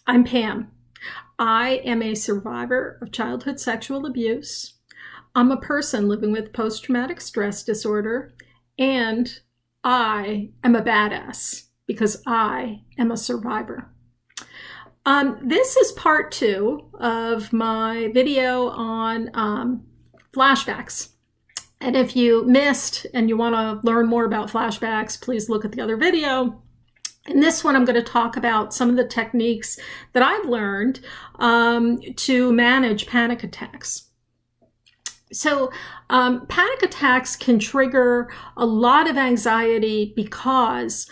I'm Pam. I am a survivor of childhood sexual abuse. I'm a person living with post-traumatic stress disorder, and I am a badass because I am a survivor. This is part 2 of my video on flashbacks. And if you missed and you want to learn more about flashbacks, please look at the other video. In this one, I'm going to talk about some of the techniques that I've learned to manage panic attacks. So panic attacks can trigger a lot of anxiety because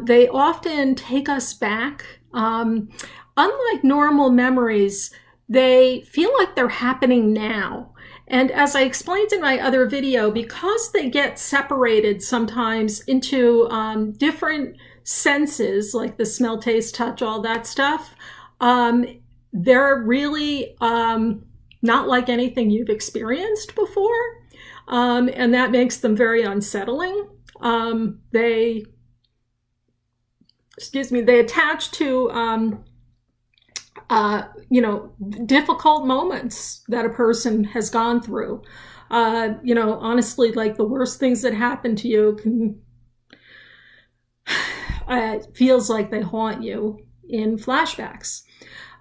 they often take us back. Unlike normal memories, they feel like they're happening now. And as I explained in my other video, because they get separated sometimes into different senses, like the smell, taste, touch, all that stuff, they're really not like anything you've experienced before. And that makes them very unsettling. They attach to difficult moments that a person has gone through. Honestly, like the worst things that happen to you can feels like they haunt you in flashbacks.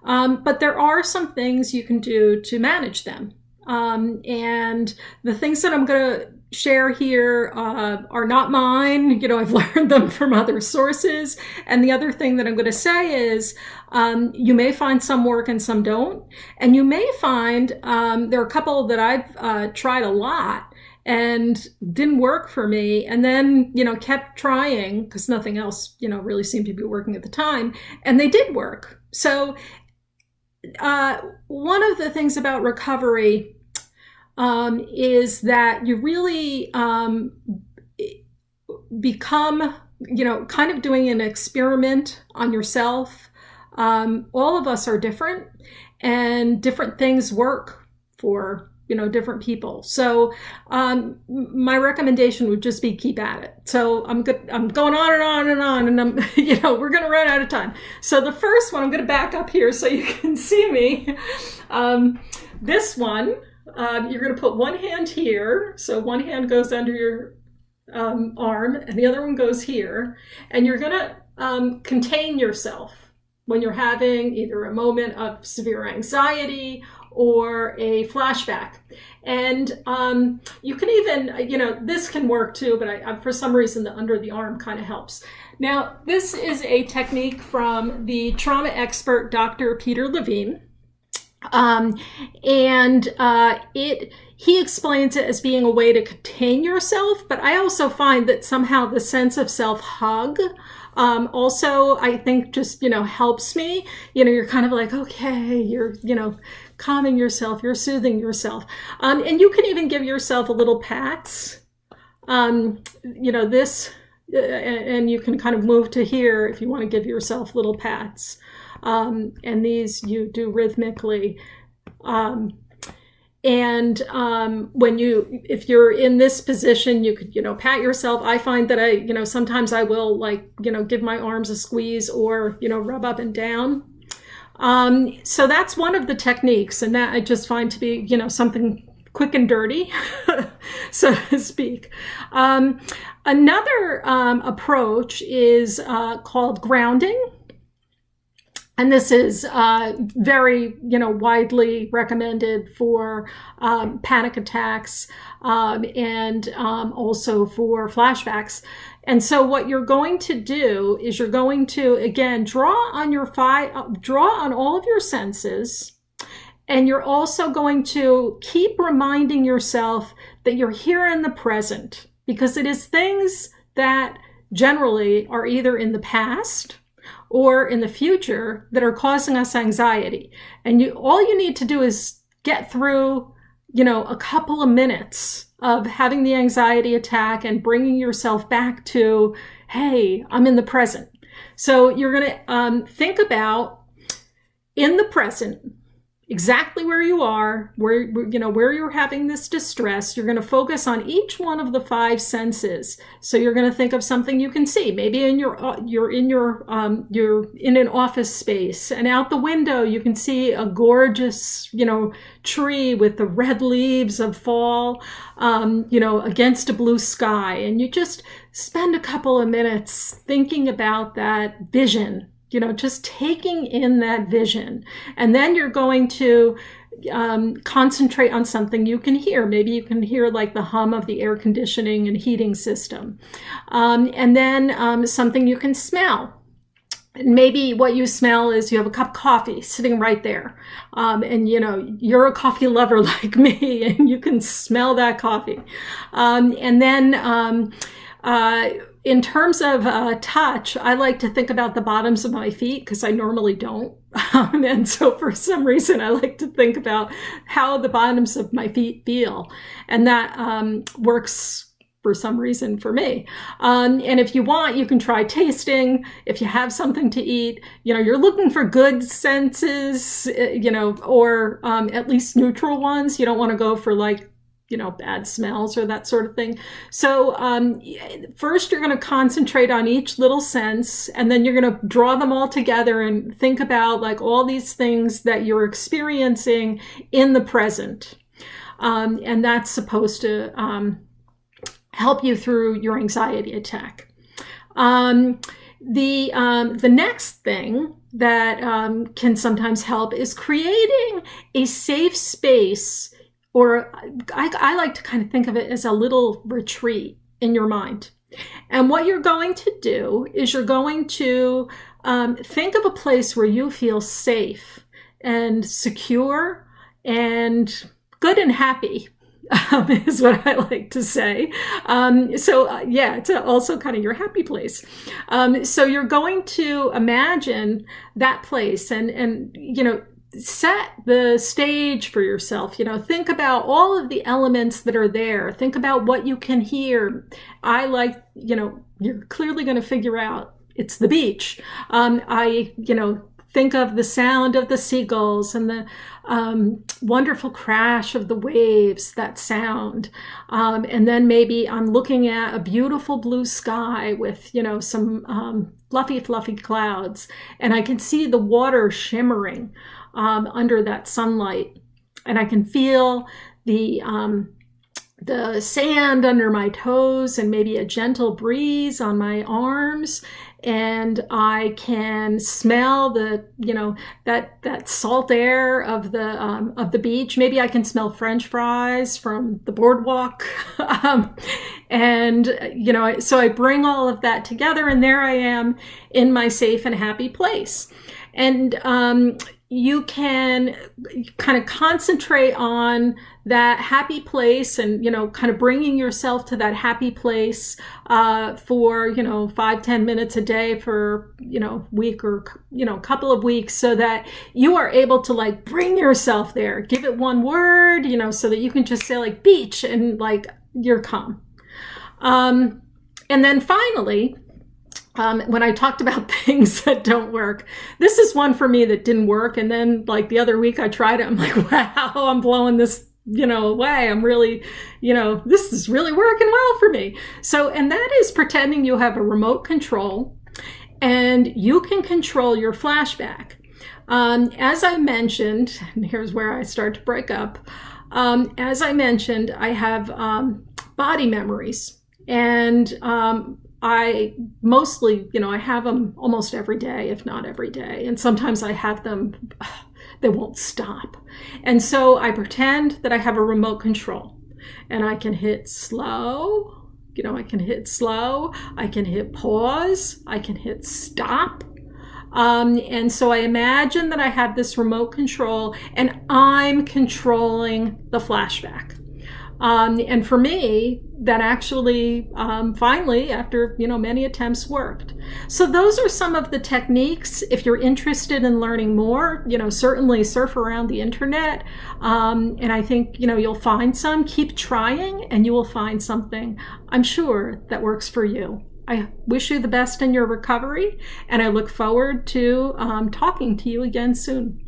But there are some things you can do to manage them. And the things that I'm going to share here are not mine. I've learned them from other sources. And the other thing that I'm going to say is you may find some work and some don't. And you may find there are a couple that I've tried a lot and didn't work for me, and then, kept trying because nothing else, really seemed to be working at the time, and they did work. So one of the things about recovery is that you really become, kind of doing an experiment on yourself. All of us are different, and different things work for different people. So my recommendation would just be keep at it. So I'm going on and on and on, and we're going to run out of time. So the first one, I'm going to back up here so you can see me. This one, you're going to put one hand here. So one hand goes under your arm and the other one goes here. And you're going to contain yourself when you're having either a moment of severe anxiety or a flashback. And you can even, this can work too, but I for some reason the under the arm kind of helps. Now, this is a technique from the trauma expert, Dr. Peter Levine. He explains it as being a way to contain yourself, but I also find that somehow the sense of self-hug also, I think, just, helps me. You're kind of like, okay, you're, calming yourself, you're soothing yourself. And you can even give yourself a little pats. This, and you can kind of move to here if you want to give yourself little pats. And these you do rhythmically. If you're in this position, you could, pat yourself. I find that sometimes I will give my arms a squeeze or, rub up and down. So that's one of the techniques, and that I just find to be, something quick and dirty, so to speak. Another approach is called grounding. And this is very, widely recommended for panic attacks and also for flashbacks. And so what you're going to do is you're going to, again, draw on all of your senses. And you're also going to keep reminding yourself that you're here in the present, because it is things that generally are either in the past or in the future that are causing us anxiety. And all you need to do is get through, a couple of minutes of having the anxiety attack and bringing yourself back to, hey, I'm in the present. So you're going to think about in the present, exactly where you are, where you're having this distress. You're going to focus on each one of the five senses. So you're going to think of something you can see. Maybe you're in an office space, and out the window you can see a gorgeous, tree with the red leaves of fall, against a blue sky. And you just spend a couple of minutes thinking about that vision, just taking in that vision. And then you're going to concentrate on something you can hear. Maybe you can hear like the hum of the air conditioning and heating system. And then something you can smell. And maybe what you smell is you have a cup of coffee sitting right there. And you're a coffee lover like me, and you can smell that coffee. And then in terms of touch, I like to think about the bottoms of my feet because I normally don't. And so for some reason, I like to think about how the bottoms of my feet feel. And that works for some reason for me. And if you want, you can try tasting. If you have something to eat, you're looking for good senses, or at least neutral ones. You don't want to go for bad smells or that sort of thing. So first you're going to concentrate on each little sense, and then you're going to draw them all together and think about all these things that you're experiencing in the present. And that's supposed to help you through your anxiety attack. The next thing that can sometimes help is creating a safe space, or I like to kind of think of it as a little retreat in your mind. And what you're going to do is you're going to think of a place where you feel safe and secure and good and happy, is what I like to say. It's also kind of your happy place. So you're going to imagine that place and set the stage for yourself. Think about all of the elements that are there. Think about what you can hear. You're clearly going to figure out it's the beach. Think of the sound of the seagulls and the wonderful crash of the waves, that sound. And then maybe I'm looking at a beautiful blue sky with, some fluffy clouds. And I can see the water shimmering under that sunlight. And I can feel the sand under my toes and maybe a gentle breeze on my arms. And I can smell that salt air of the beach. Maybe I can smell French fries from the boardwalk. So I bring all of that together, and there I am in my safe and happy place. And you can kind of concentrate on that happy place and, kind of bringing yourself to that happy place for, 5-10 minutes a day for, week or, couple of weeks, so that you are able to bring yourself there, give it one word, so that you can just say beach and you're calm. And then finally, when I talked about things that don't work, this is one for me that didn't work. And then the other week I tried it. I'm like, wow, I'm blowing this, away. I'm really, this is really working well for me. So, and that is pretending you have a remote control and you can control your flashback. As I mentioned, and here's where I start to break up. As I mentioned, I have body memories, and I mostly, I have them almost every day, if not every day. And sometimes I have them, they won't stop. And so I pretend that I have a remote control, and I can hit slow, I can hit slow, I can hit pause, I can hit stop. And so I imagine that I have this remote control and I'm controlling the flashback. And for me, that actually finally, after many attempts, worked. So those are some of the techniques. If you're interested in learning more, certainly surf around the internet. And I think you'll find some. Keep trying, and you will find something, I'm sure, that works for you. I wish you the best in your recovery, and I look forward to talking to you again soon.